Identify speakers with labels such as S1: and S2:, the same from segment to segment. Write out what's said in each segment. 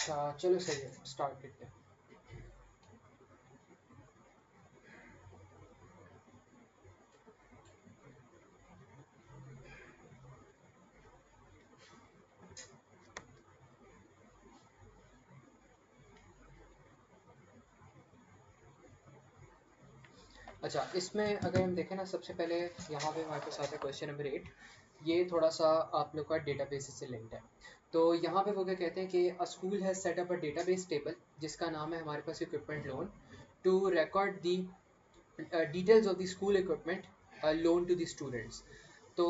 S1: अच्छा चलो सही है, स्टार्ट करते हैं। अच्छा, इसमें अगर हम देखें ना, सबसे पहले यहाँ पे हमारे पास आता है क्वेश्चन नंबर 8। ये थोड़ा सा आप लोग का डेटाबेस से लिंक्ड है। तो यहाँ पे वो क्या कहते हैं कि a school has set up a database table जिसका नाम है हमारे पास equipment loan to record the details of the school equipment loan to the students. तो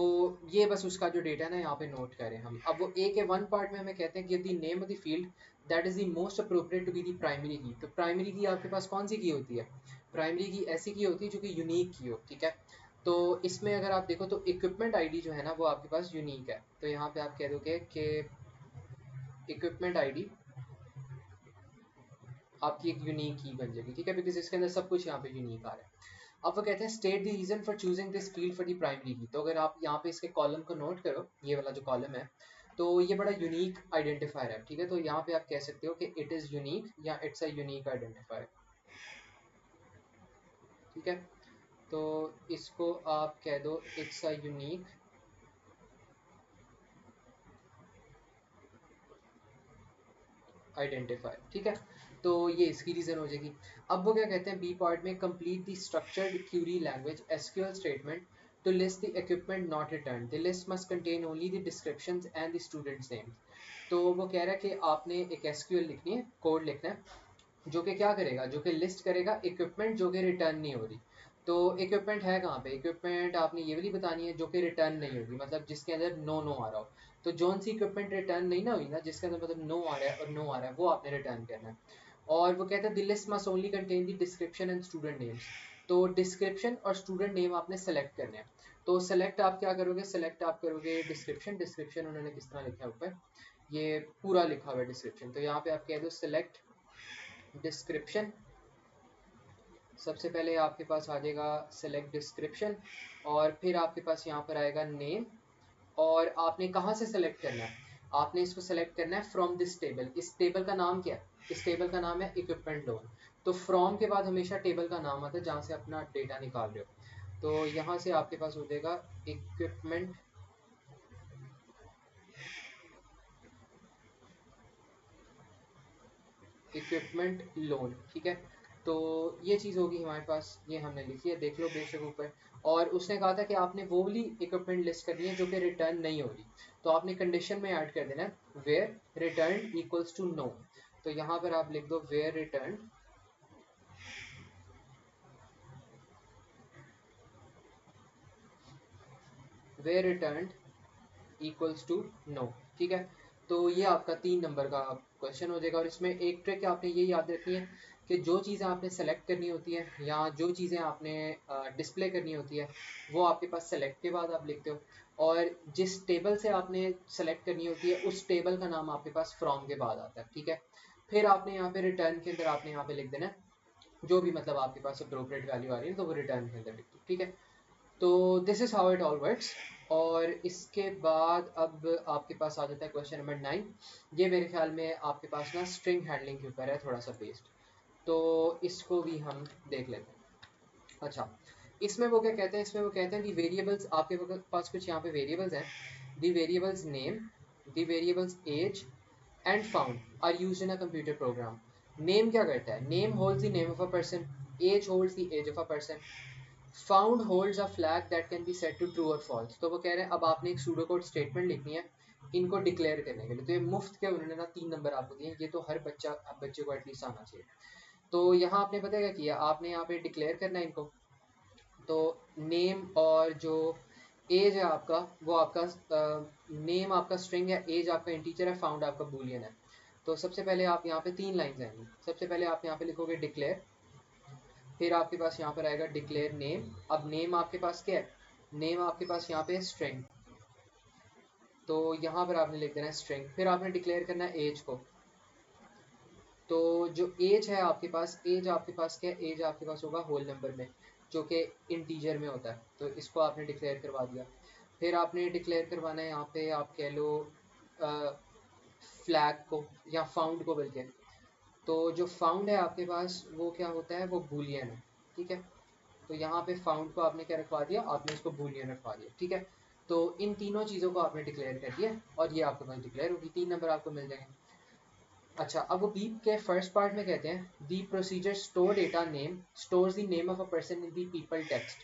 S1: ये बस उसका जो डेटा है ना यहाँ पे नोट करें हम। अब वो ए के वन पार्ट में हमें कहते हैं कि the name of the field that is the most appropriate to be the primary key. तो प्राइमरी की आपके पास कौन सी की होती है? प्राइमरी की ऐसी की होती है जो कि यूनिक की हो, ठीक है। तो इसमें अगर आप देखो तो इक्विपमेंट आईडी जो है ना वो आपके पास यूनिक है, तो यहाँ पे आप कह दोगे कि इक्विपमेंट आईडी आपकी एक यूनिक की बन जाएगी, ठीक है, बिकॉज इसके अंदर सब कुछ यहाँ पे यूनिक आ रहा है। अब वो कहते हैं state the reason for choosing this field for the primary key. तो अगर आप यहाँ पे इसके कॉलम को नोट करो, ये वाला जो कॉलम है, तो ये बड़ा यूनिक आइडेंटिफायर है, ठीक है। तो यहाँ पे आप कह सकते हो कि इट इज़ यूनिक या इट्स अ यूनिक आइडेंटिफायर, ठीक है। तो इसको आप कह दो इट्स अ यूनिक आइडेंटिफायर, ठीक है। तो ये इसकी रीज़न हो जाएगी। अब वो क्या कहते हैं बी पार्ट में, complete the structured query language SQL statement to list the equipment not return. The list must contain only the descriptions and the students names. तो वो कह रहा है कि आपने एक एसक्यूएल लिखनी है, कोड लिखना है जो कि क्या करेगा, जो कि लिस्ट करेगा इक्विपमेंट जो कि रिटर्न नहीं हो रही। तो इक्विपमेंट है कहाँ पे? इक्विपमेंट आपने ये वाली बतानी है जो कि रिटर्न नहीं होगी, मतलब जिसके अंदर नो नो आ रहा हो। तो जौन सी इक्विपमेंट रिटर्न नहीं ना हुई ना, जिसके अंदर मतलब नो आ रहा है और नो आ रहा है, वो आपने रिटर्न करना है। और वो कहता है the list must only contain the description and student names. तो डिस्क्रिप्शन और स्टूडेंट नेम आपने सेलेक्ट करने हैं। तो सेलेक्ट आप क्या करोगे? सेलेक्ट आप करोगे डिस्क्रिप्शन। डिस्क्रिप्शन उन्होंने किस तरह लिखा है ऊपर, ये पूरा लिखा हुआ है डिस्क्रिप्शन। तो यहाँ पे आप कह दो सेलेक्ट डिस्क्रिप्शन। सबसे पहले आपके पास आ जाएगा सेलेक्ट डिस्क्रिप्शन, और फिर आपके पास यहाँ पर आएगा नेम। और आपने कहाँ से सेलेक्ट करना है? आपने इसको सेलेक्ट करना है फ्रॉम दिस टेबल। इस टेबल का नाम क्या है? इस टेबल का नाम है इक्विपमेंट लोन। तो फ्रॉम के बाद हमेशा टेबल का नाम आता है जहाँ से अपना डेटा निकाल रहे हो। तो यहाँ से आपके पास हो जाएगा इक्विपमेंट इक्विपमेंट लोन, ठीक है। तो ये चीज़ होगी हमारे पास, ये हमने लिखी है, देख लो बेशक ऊपर। और उसने कहा था कि आपने वो वाली इक्विपमेंट लिस्ट करनी है जो कि रिटर्न नहीं हो रही। तो आपने कंडीशन में ऐड कर देना है where return equals to no. तो यहाँ पर आप लिख दो where return equals to no, ठीक है। तो ये आपका 3 नंबर का क्वेश्चन हो जाएगा। और इसमें एक ट्रिक आपने ये याद रखनी है कि जो चीज़ें आपने सेलेक्ट करनी होती है या जो चीज़ें आपने डिस्प्ले करनी होती है, वो आपके पास सेलेक्ट के बाद आप लिखते हो। और जिस टेबल से आपने सेलेक्ट करनी होती है उस टेबल का नाम आपके पास फ्रॉम के बाद आता है, ठीक है। फिर आपने यहाँ पे रिटर्न के अंदर आपने यहाँ पे लिख देना है जो भी मतलब आपके पास अप्रोप्रिएट वैल्यू आ रही है, तो वो रिटर्न के अंदर लिख दो, ठीक है। तो this is how it all works. और इसके बाद अब आपके पास आ जाता है क्वेश्चन नंबर 9। ये मेरे ख्याल में आपके पास ना स्ट्रिंग हैंडलिंग के ऊपर है थोड़ा सा बेस्ड। तो इसको भी हम देख लेते हैं। अच्छा, इसमें वो क्या कहते हैं, इसमें वो कहते हैं दी वेरिएबल्स, आपके पास कुछ यहाँ पे वेरिएबल्स हैं। The variables name, the variables age and found are used in a computer program. Name क्या करता है? Name holds the name of a person, age holds the age of a person, found holds a flag that can be set to true और false. तो वो कह रहे हैं अब आपने एक सूडो कोड स्टेटमेंट लिखनी है इनको डिक्लेयर करने के लिए। तो ये मुफ्त के उन्होंने ना 3 नंबर आपको दिए, ये तो हर बच्चे को एटलीस्ट आना चाहिए। तो यहाँ आपने पता क्या किया, आपने यहाँ पे डिक्लेयर करना है इनको। तो नेम और जो एज है आपका, वो आपका नेम आपका स्ट्रिंग है, एज आपका इंटीजर है, फाउंड आपका बूलियन है। तो सबसे पहले आप यहाँ पे 3 लाइन्स आएंगी। सबसे पहले आप यहाँ पे लिखोगे डिक्लेयर, फिर आपके पास यहाँ पर आएगा डिक्लेयर नेम। अब नेम आपके पास क्या है? नेम आपके पास यहाँ पे स्ट्रिंग, तो यहाँ पर आपने लिख देना है स्ट्रिंग। फिर आपने डिक्लेयर करना है एज को। तो जो एज है आपके पास, एज आपके पास क्या है? एज आपके पास होगा होल नंबर में, जो कि इंटीजर में होता है। तो इसको आपने डिक्लेयर करवा दिया। फिर आपने डिक्लेयर करवाना है यहाँ पे, आप कह लो फ्लैग को या फाउंड को बल्कि। तो जो फाउंड है आपके पास वो क्या होता है, वो बूलियन है, ठीक है। तो यहाँ पे फाउंड को आपने क्या रखवा दिया, आपने इसको बूलियन रखवा दिया, ठीक है। तो इन तीनों चीज़ों को आपने डिक्लेयर कर दिया और ये आपके पास डिक्लेयर होगी, 3 नंबर आपको मिल जाएंगे। अच्छा, अब वो बीप के फर्स्ट पार्ट में कहते हैं the procedure store data name stores the name of a person in the people text,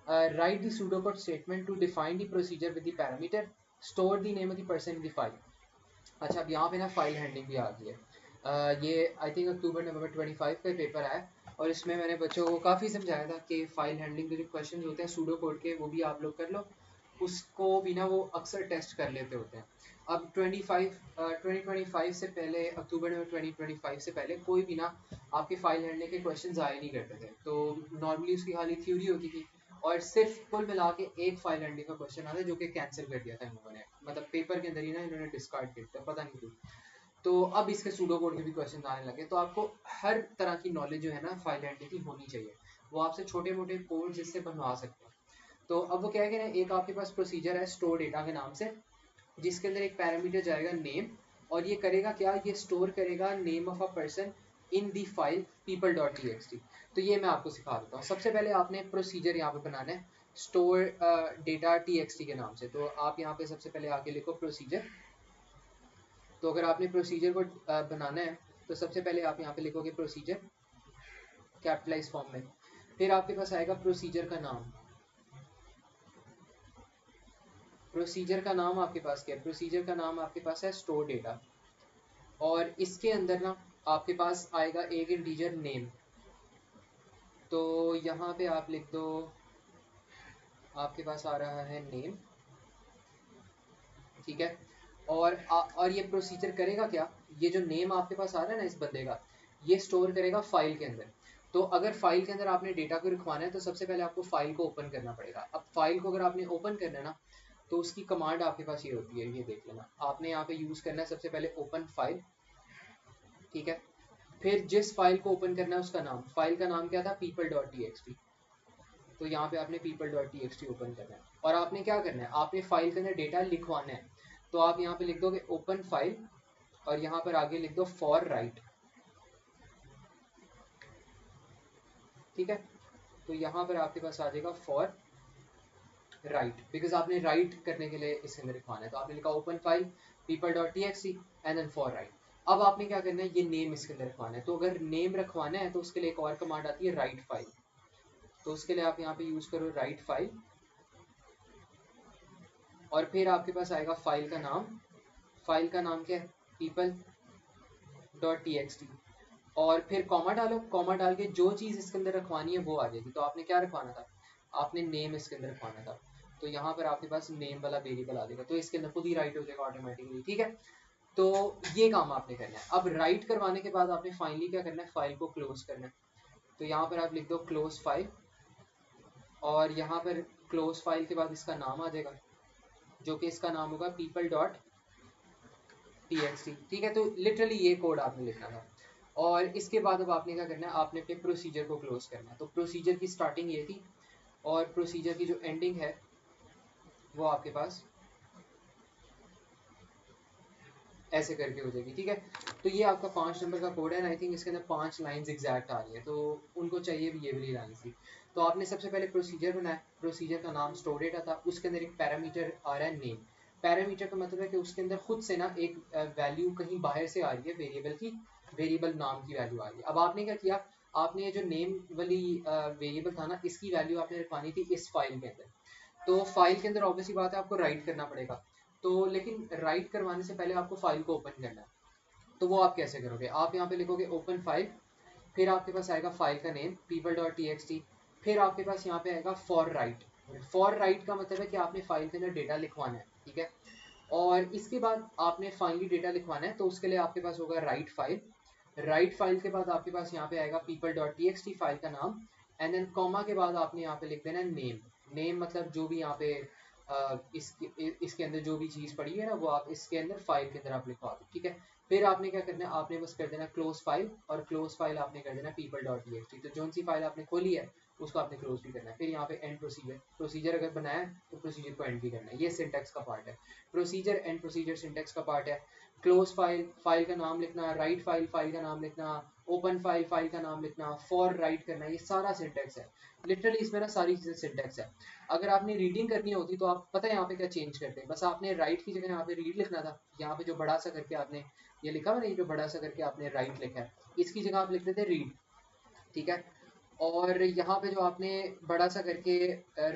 S1: write the pseudocode statement to define the procedure with the parameter, store the name of the person in the file. अच्छा, अब यहाँ पे ना file handling भी आ गई है। ये I think अक्टूबर नवंबर 25 का पेपर आया और इसमें मैंने बच्चों को काफ़ी समझाया था कि फाइल हैंडलिंग के जो क्वेश्चन होते हैं सूडो कोड के, वो भी आप लोग कर लो, उसको भी ना वो अक्सर टेस्ट कर लेते होते हैं। अब 2025 से पहले, अक्टूबर में 2025 से पहले कोई भी ना आपके फाइल हैंडलिंग के क्वेश्चन आए नहीं करते थे। तो नॉर्मली उसकी खाली थ्योरी होती थी और सिर्फ कुल मिला के एक फाइल हैंडलिंग का क्वेश्चन आता है जो कि कैंसिल कर दिया था इन लोगों ने, मतलब पेपर के अंदर ही ना इन्होंने डिस्कार्ड कर दिया, पता नहीं क्यों। तो अब इसके सूडो कोड के भी क्वेश्चन आने लगे, तो आपको हर तरह की नॉलेज जो है ना फाइल हैंडलिंग की होनी चाहिए। वो आपसे छोटे मोटे कोड जिससे बनवा सकते हैं। तो अब वो क्या है कि ना, एक आपके पास प्रोसीजर है स्टोर डेटा के नाम से, जिसके अंदर एक पैरामीटर जाएगा नेम, और ये करेगा क्या, ये स्टोर करेगा name of a person in the file people.txt। तो ये मैं आपको सिखा देता हूँ। सबसे पहले आपने प्रोसीजर यहाँ पे बनाना है स्टोर डेटा txt के नाम से। तो आप यहाँ पे सबसे पहले आके लिखो प्रोसीजर। तो अगर आपने प्रोसीजर को बनाना है तो सबसे पहले आप यहाँ पे लिखोगे प्रोसीजर कैपिटलाइज फॉर्म में, फिर आपके पास आएगा प्रोसीजर का नाम। प्रोसीजर का नाम आपके पास क्या है, प्रोसीजर का नाम आपके पास है स्टोर डेटा, और इसके अंदर ना आपके पास आएगा एक इंटीजर नेम। तो यहाँ पे आप लिख दो, आपके पास आ रहा है नेम, ठीक है। और ये प्रोसीजर करेगा क्या, ये जो नेम आपके पास आ रहा है ना इस बंदे का, ये स्टोर करेगा फाइल के अंदर। तो अगर फाइल के अंदर आपने डेटा को रखवाना है तो सबसे पहले आपको फाइल को ओपन करना पड़ेगा। अब फाइल को अगर आपने ओपन करना है ना, तो उसकी कमांड आपके पास ये होती है, ये देख लेना। आपने यहाँ पे यूज़ करना है सबसे पहले ओपन फाइल, ठीक है। फिर जिस फाइल को ओपन करना है उसका नाम, फाइल का नाम क्या था, people.txt। तो यहाँ पे आपने people.txt ओपन करना है और आपने क्या करना है, आपने फाइल के अंदर डेटा लिखवाना है। तो आप यहाँ पे लिख दोगे ओपन फाइल और यहाँ पर आगे लिख दो फॉर राइट, ठीक है। तो यहाँ पर आपके पास आ जाएगा फॉर राइट, बिकॉज आपने राइट करने के लिए इसके अंदर लिखवाना है। तो आपने लिखा open file people.txt and then for write. अब आपने क्या करना है, ये नेम इसके अंदर रखवाना है। तो अगर नेम रखवाना है तो उसके लिए एक और कमांड आती है राइट फाइल। तो उसके लिए आप यहाँ पे यूज करो राइट फाइल, और फिर आपके पास आएगा फाइल का नाम। फाइल का नाम क्या है, people.txt, और फिर कॉमा डालो। कॉमा डाल के जो चीज़ इसके अंदर रखवानी है वो आ जाएगी। तो आपने क्या रखवाना था, आपने नेम इसके अंदर रखवाना था। तो यहाँ पर आपके पास नेम वाला वेरिएबल आ जाएगा, तो इसके अंदर खुद ही राइट हो जाएगा ऑटोमेटिकली, ठीक है। तो ये काम आपने करना है। अब राइट करवाने के बाद आपने फाइनली क्या करना है, फाइल को क्लोज करना है। तो यहाँ पर आप लिख दो क्लोज फाइल, और यहाँ पर क्लोज फाइल के बाद इसका नाम आ जाएगा, जो कि इसका नाम होगा people.txt, ठीक है। तो लिटरली ये कोड आपने लिखना था। और इसके बाद अब आपने क्या करना है, आपने अपने प्रोसीजर को क्लोज करना है। तो प्रोसीजर की स्टार्टिंग ये थी और प्रोसीजर की जो एंडिंग है वो आपके पास ऐसे करके हो जाएगी, ठीक है। तो ये आपका 5 नंबर का कोड है, आई थिंक इसके अंदर 5 लाइंस एग्जैक्ट आ रही है, तो उनको चाहिए भी ये वाली लाइन्स थी। तो आपने सबसे पहले प्रोसीजर बनाया, प्रोसीजर का नाम स्टोर डेटा था, उसके अंदर एक पैरामीटर आ रहा है नेम। पैरामीटर का मतलब है कि उसके अंदर खुद से ना एक वैल्यू कहीं बाहर से आ रही है, वेरिएबल की, वेरिएबल नाम की वैल्यू आ रही है। अब आपने क्या किया, आपने ये जो नेम वाली वेरिएबल था ना, इसकी वैल्यू आपने रखवानी थी इस फाइल के अंदर। तो फाइल के अंदर ऑब्वियसली बात है आपको राइट करना पड़ेगा। तो लेकिन राइट करवाने से पहले आपको फाइल को ओपन करना है। तो वो आप कैसे करोगे, आप यहाँ पे लिखोगे ओपन फाइल, फिर आपके पास आएगा फाइल का नेम people.txt, फिर आपके पास यहाँ पे आएगा फॉर राइट। फॉर राइट का मतलब है कि आपने फाइल के अंदर डेटा लिखवाना है, ठीक है। और इसके बाद आपने फाइनली डेटा लिखवाना है, तो उसके लिए आपके पास होगा राइट फाइल। राइट फाइल के बाद आपके पास यहाँ पे आएगा people.txt फाइल का नाम, एंड देन कॉमा के बाद आपने यहाँ पे लिख देना है नेम। नेम मतलब जो भी यहाँ पे इसके अंदर जो भी चीज़ पड़ी है ना, वो आप इसके अंदर फाइल के अंदर आप लिखवा दो, ठीक है। फिर आपने क्या करना है, आपने बस कर देना क्लोज फाइल, और क्लोज फाइल आपने कर देना people.txt। तो जो सी फाइल आपने खोली है उसको आपने क्लोज भी करना है। फिर यहाँ पे एंड प्रोसीजर, प्रोसीजर अगर बनाया है तो प्रोसीजर को एंड भी करना है। ये सिंटेक्स का पार्ट है, प्रोसीजर एंड प्रोसीजर सिंटेक्स का पार्ट है। क्लोज फाइल, फाइल का नाम लिखना, राइट फाइल, फाइल का नाम लिखना, ओपन फाइल, फाइल का नाम लिखना, फॉर राइट करना, ये सारा सिंटेक्स है। लिटरली इसमें ना सारी चीज़ें सिंटेक्स है। अगर आपने रीडिंग करनी होती तो आप पता है यहाँ पे क्या चेंज करते हैं, बस आपने राइट की जगह यहाँ पे रीड लिखना था। यहाँ पे जो बड़ा सा करके आपने ये लिखा हुआ ना, ये जो बड़ा सा करके आपने राइट लिखा है, इसकी जगह आप लिख देते रीड, ठीक है। और यहाँ पे जो आपने बड़ा सा करके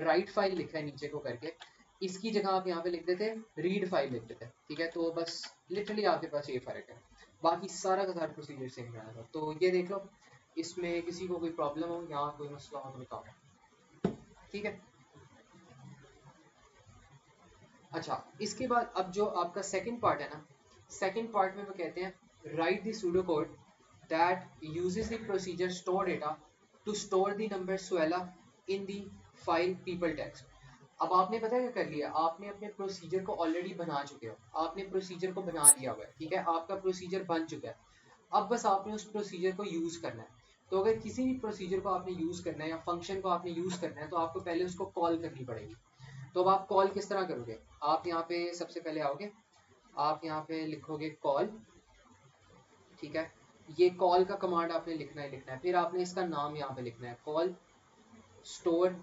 S1: राइट फाइल लिखा है नीचे को करके, इसकी जगह आप यहाँ पे लिख देते रीड फाइल लिख देते, ठीक है। तो बस लिटरली आपके पास ये फ़र्क है, बाकी सारा का सारा प्रोसीजर सेम रहेगा। तो ये देख लो, इसमें किसी को कोई प्रॉब्लम हो, यहाँ कोई मसला हो तो बताओ, ठीक है। अच्छा, इसके बाद अब जो आपका सेकंड पार्ट है ना, सेकंड पार्ट में वो कहते हैं write the pseudo code that uses the procedure store data to store the number स्वेला in the file people text. अब आपने पता है क्या कर लिया, आपने अपने प्रोसीजर को ऑलरेडी बना चुके हो, आपने प्रोसीजर को बना लिया हुआ है, ठीक है, आपका प्रोसीजर बन चुका है। अब बस आपने उस प्रोसीजर को यूज़ करना है। तो अगर किसी भी प्रोसीजर को आपने यूज़ करना है या फंक्शन को आपने यूज़ करना है, तो आपको पहले उसको कॉल करनी पड़ेगी। तो अब आप कॉल किस तरह करोगे, आप यहाँ पे सबसे पहले आओगे, आप यहाँ पे लिखोगे कॉल, ठीक है। ये कॉल का कमांड आपने लिखना ही लिखना है, फिर आपने इसका नाम यहाँ पे लिखना है, कॉल स्टोर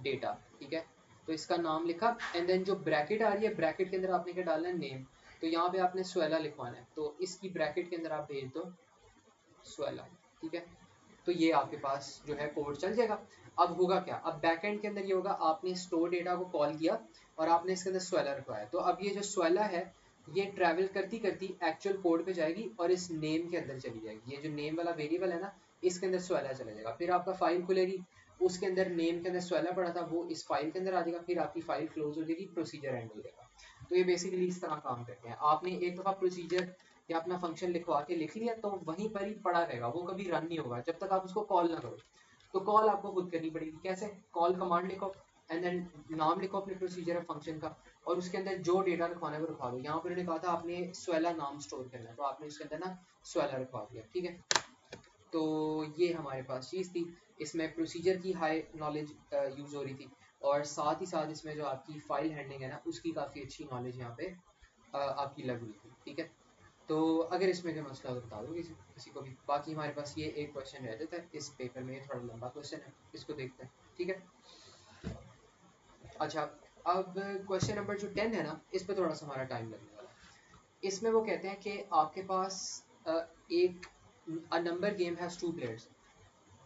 S1: डेटा, ठीक है। तो इसका नाम लिखा, एंड देन जो ब्रैकेट आ रही है, ब्रैकेट के अंदर आपने क्या डालना है, नेम। तो यहाँ पे आपने स्वेला लिखवाना है, तो इसकी ब्रैकेट के अंदर आप भेज दो स्वेला, ठीक है। तो ये आपके पास जो है कोड चल जाएगा। अब होगा क्या, अब बैकएंड के अंदर ये होगा, आपने स्टोर डेटा को कॉल किया और आपने इसके अंदर स्वेला रखवाया। तो अब ये जो स्वेला है, ये ट्रैवल करती करती एक्चुअल कोड पे जाएगी और इस नेम के अंदर चली जाएगी। ये जो नेम वाला वेरिएबल है ना, इसके अंदर स्वेला चला जाएगा। फिर आपका फाइल खुलेगी, उसके अंदर नेम के अंदर स्वेला पड़ा था, वो इस फाइल के अंदर आ जाएगा, फिर आपकी फाइल क्लोज हो जाएगी, प्रोसीजर एंड हो जाएगा। तो ये बेसिकली इस तरह काम करते हैं। आपने एक दफ़ा प्रोसीजर या अपना फंक्शन लिखवा के लिख लिया, तो वहीं पर ही पड़ा रहेगा, वो कभी रन नहीं होगा जब तक आप उसको कॉल ना करो। तो कॉल आपको खुद करनी पड़ेगी। कैसे, कॉल कमांड लिखो, एंड देन नाम लिखो अपने प्रोसीजर है फंक्शन का, और उसके अंदर जो डेटा रखवाना है वो रखवा दो। यहाँ पर उन्होंने कहा था आपने स्वेला नाम स्टोर करना है, तो आपने उसके अंदर ना स्वेला रखवा दिया, ठीक है। तो ये हमारे पास चीज़ थी, इसमें प्रोसीजर की हाई नॉलेज यूज़ हो रही थी, और साथ ही साथ इसमें जो आपकी फ़ाइल हैंडलिंग है ना, उसकी काफ़ी अच्छी नॉलेज यहाँ पे आपकी लग रही थी, ठीक है। तो अगर इसमें कोई मसला हो तो बता दो किसी किसी को भी। बाकी हमारे पास ये एक क्वेश्चन रह जाता है इस पेपर में, ये थोड़ा लंबा क्वेश्चन है, इसको देखते हैं, ठीक है। अच्छा, अब क्वेश्चन नंबर जो 10 है ना, इस पे थोड़ा सा हमारा टाइम लगने वाला है। इसमें वो कहते हैं कि आपके पास एक number game has two players.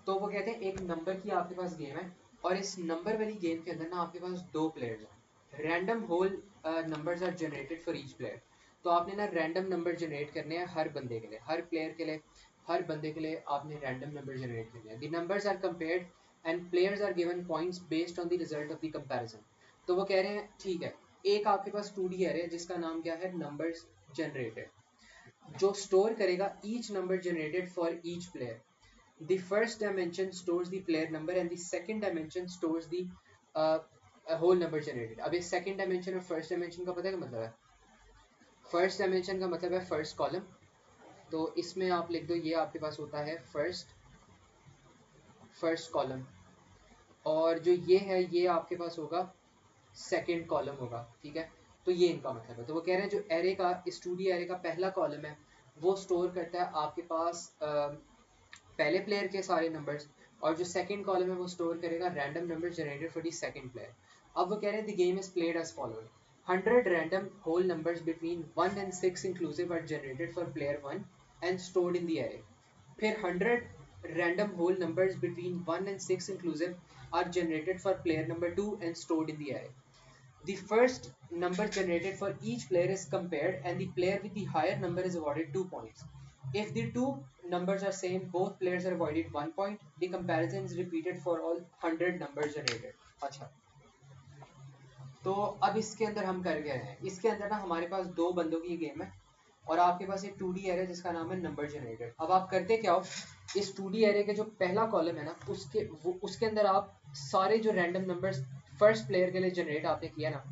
S1: तो वो कहते हैं एक नंबर की आपके पास गेम है, और इस नंबर वाली गेम के अंदर ना आपके पास दो प्लेयर्स हैं। Random whole numbers are generated for each player. तो आपने ना रैंडम नंबर जनरेट करने हैं हर बंदे के लिए, हर प्लेयर के लिए, हर बंदे के लिए आपने रैंडम नंबर जनरेट करने हैं। The numbers are compared and players are given points based on the result of the comparison. तो वो कह रहे हैं ठीक है, एक आपके पास 2D एरे है जिसका नाम क्या है, नंबर्स जनरेटेड, जो स्टोर करेगा each number generated for each player. The first dimension stores the player number and the second dimension stores the uh, whole number generated. अब इस second dimension और first dimension का पता है क्या मतलब है? first dimension का मतलब है first column, तो इसमें आप लिख दो, ये आपके पास होता है first column, और जो ये है ये आपके पास होगा सेकेंड कॉलम होगा, ठीक है। तो ये इनका मतलब है। तो वो कह रहे हैं जो एरे का, इस 2D एरे का पहला कॉलम है, वो स्टोर करता है आपके पास पहले प्लेयर के सारे नंबर्स, और जो सेकंड कॉलम है वो स्टोर करेगा random number generated for the second player. अब वो कह रहे हैं the game is played as following: 100 random whole numbers between 1 and 6 inclusive are generated for player 1 and stored in the array. फिर 100 random whole numbers between 1 and 6 inclusive are generated for player number 2 and stored in the array. The first number generated for each player is compared and the player with the higher number is awarded 2 points. If the two numbers are same, both players are awarded 1 point. The comparison is repeated for all 100 numbers generated. अच्छा, तो अब इसके अंदर हम कर गए हैं, इसके अंदर ना हमारे पास दो बंदों की गेम है, और आपके पास एक 2D एरे जिसका नाम है नंबर जनरेटेड। अब आप करते क्या हो, इस 2D एरे के जो पहला कॉलम है ना, उसके अंदर आप सारे जो रैंडम नंबर्स फर्स्ट प्लेयर के लिए जनरेट आपने किया ना,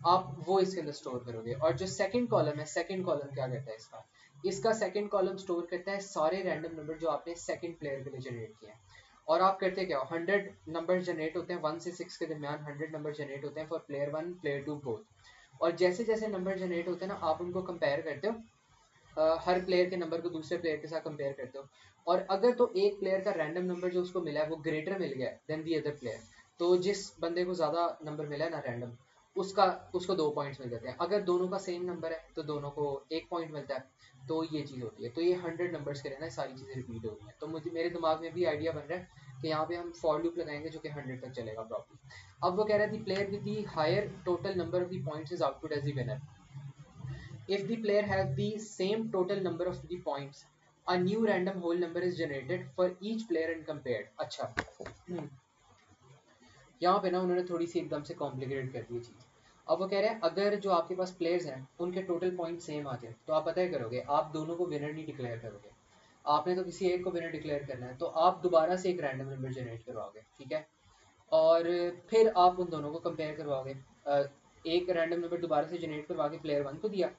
S1: आप वो इसके अंदर स्टोर करोगे। और जो सेकंड कॉलम है, सेकंड कॉलम क्या करता है इसका, इसका सेकंड कॉलम स्टोर करता है सारे रैंडम नंबर जो आपने सेकंड प्लेयर के लिए जनरेट किए हैं। और आप करते क्या हो, 100 नंबर जनरेट होते हैं 1 से 6 के दरमियान, 100 नंबर जनरेट होते हैं फॉर प्लेयर 1 प्लेयर 2 बोथ। और जैसे जैसे नंबर जनरेट होते हैं ना, आप उनको कंपेयर करते हो हर प्लेयर के नंबर को दूसरे प्लेयर के साथ कंपेयर करते हो, और अगर तो एक प्लेयर का रैंडम नंबर जो उसको मिला है वो ग्रेटर मिल गया देन दी अदर प्लेयर, तो जिस बंदे को ज़्यादा नंबर मिला है ना रैंडम, उसको 2 पॉइंट्स मिल जाते हैं। अगर दोनों का सेम नंबर है तो दोनों को 1 पॉइंट मिलता है। तो ये चीज़ होती है। तो ये 100 नंबर्स के लिए ना सारी चीज़ें रिपीट हो रही हैं। तो मुझे मेरे दिमाग में भी आइडिया बन रहा है कि यहाँ पे हम फॉर लूप लगाएंगे जो कि 100 तक चलेगा प्रॉब्लम। अब वो कह रहा है the player with the higher total number of the points is output as the winner. If the player has the same total number of the points, a new random whole number is generated for each player and compared. अच्छा, यहाँ पे ना उन्होंने थोड़ी सी एकदम से complicated कर दी चीज़। अब वो कह रहे हैं अगर जो आपके पास प्लेयर्स हैं उनके टोटल पॉइंट सेम आ जाए तो आप पता है करोगे, आप दोनों को विनर नहीं डिक्लेयर करोगे, आपने तो किसी एक को विनर डिक्लेयर करना है, तो आप दोबारा से एक रैंडम नंबर जनरेट करवाओगे, ठीक है, और फिर आप उन दोनों को कंपेयर करवाओगे। एक रैंडम नंबर दोबारा से जनरेट करवा के प्लेयर 1 को दिया,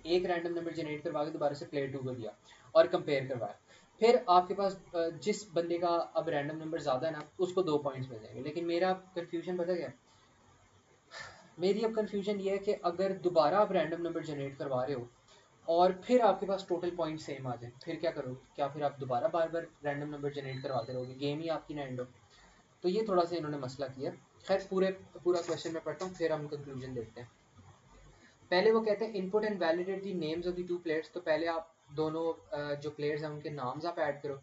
S1: एक रैंडम नंबर जनरेट करवा के दोबारा से प्लेयर 2 को दिया और कंपेयर करवाया। फिर आपके पास जिस बंदे का अब रैंडम नंबर ज़्यादा है ना उसको 2 पॉइंट्स मिल जाएंगे। लेकिन मेरा कन्फ्यूजन पता क्या है, मेरी अब कन्फ्यूजन ये है कि अगर दोबारा आप रैंडम नंबर जनरेट करवा रहे हो और फिर आपके पास टोटल पॉइंट सेम आ जाए, फिर क्या करोगे? क्या फिर आप दोबारा बार बार रैंडम नंबर जनरेट करवाते रहोगे? गेम ही आपकी ना एंड हो। तो ये थोड़ा सा इन्होंने मसला किया। खैर पूरा क्वेश्चन मैं पढ़ता हूँ फिर हम कंक्लूजन देखते हैं। पहले वो कहते हैं input and validate the names of the two players. तो पहले आप दोनों जो प्लेयर्स हैं उनके नाम्स आप ऐड करो।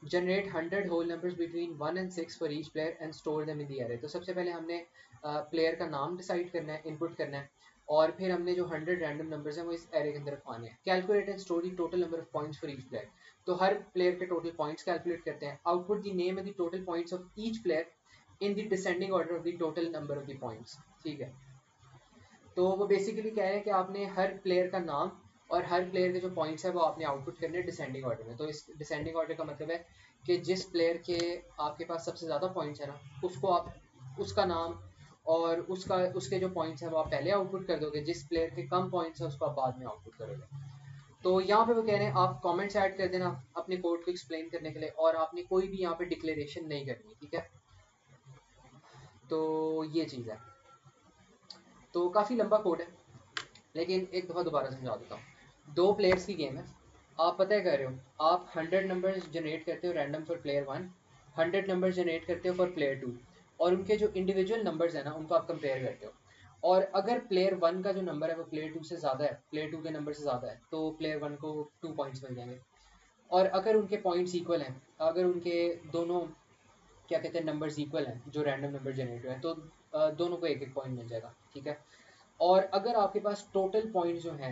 S1: Generate 100 whole numbers between 1 and 6 for each player and store them in the array. तो सबसे पहले हमने प्लेयर का नाम डिसाइड करना है, इनपुट करना है, और फिर हमने जो 100 रैंडम नंबर्स हैं वो इस एरे के अंदर रखवाने हैं। Calculate and store the total number of points for each player. तो हर प्लेयर के टोटल पॉइंट्स कैलकुलेट करते हैं। Output the name and the total points of each player in the descending order of the total number of the points, ठीक है। तो वो basically कह रहे हैं कि आपने हर प्लेयर का नाम और हर प्लेयर के जो पॉइंट्स है वो आपने आउटपुट करने डिसेंडिंग ऑर्डर में। तो इस डिसेंडिंग ऑर्डर का मतलब है कि जिस प्लेयर के आपके पास सबसे ज़्यादा पॉइंट्स है ना उसको आप उसका नाम और उसके जो पॉइंट्स हैं वो आप पहले आउटपुट कर दोगे, जिस प्लेयर के कम पॉइंट्स हैं उसको आप बाद में आउटपुट करोगे। तो यहाँ पे वो कह रहे हैं आप कमेंट्स ऐड कर देना अपने कोड को एक्सप्लेन करने के लिए, और आपने कोई भी यहाँ पे डिक्लेरेशन नहीं करनी, ठीक है। तो ये चीज़ है। तो काफ़ी लंबा कोड है लेकिन एक दफ़ा दोबारा समझा देता हूँ। 2 प्लेयर्स की गेम है, आप पता है कर रहे हो, आप 100 नंबर्स जनरेट करते हो random for player 1, 100 numbers generate करते हो फॉर प्लेयर 2, और उनके जो इंडिविजुअल नंबर्स हैं ना उनको आप कंपेयर करते हो। और अगर प्लेयर 1 का जो नंबर है वो प्लेयर 2 से ज़्यादा है, प्लेयर 2 के नंबर से ज़्यादा है, तो प्लेयर 1 को 2 पॉइंट्स मिल जाएंगे। और अगर उनके पॉइंट्स इक्वल हैं, अगर उनके दोनों क्या कहते हैं नंबर्स इक्वल हैं जो रैंडम नंबर जनरेट हुए हैं, तो दोनों को 1-1 पॉइंट मिल जाएगा, ठीक है। और अगर आपके पास टोटल पॉइंट्स जो हैं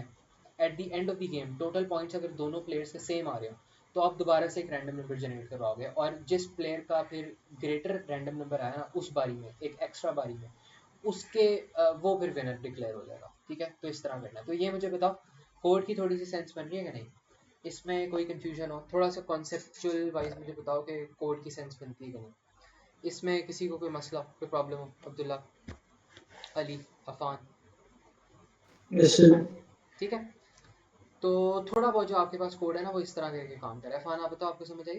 S1: at the end of the game, total points अगर दोनों प्लेयर्स के सेम आ रहे हो, तो आप दोबारा से एक रैंडम नंबर जनरेट करवाओगे, और जिस प्लेयर का फिर ग्रेटर रैंडम नंबर आया ना उस बारी में, एक एक्स्ट्रा बारी में, उसके वो फिर विनर डिक्लेयर हो जाएगा, ठीक है। तो इस तरह करना है। तो ये मुझे बताओ कोड की थोड़ी सी सेंस बन रही है कि नहीं, इसमें कोई कन्फ्यूजन हो थोड़ा सा कॉन्सेप्चुअल वाइज मुझे बताओ कि कोड की सेंस बनती है कि नहीं, इसमें किसी को कोई मसला कोई प्रॉब्लम हो? अब्दुल्ला, अली, अफान, ठीक है। तो थोड़ा बहुत जो आपके पास कोड है ना वो इस तरह करके काम कर रहा है। फान आप बताओ, आपको समझ आई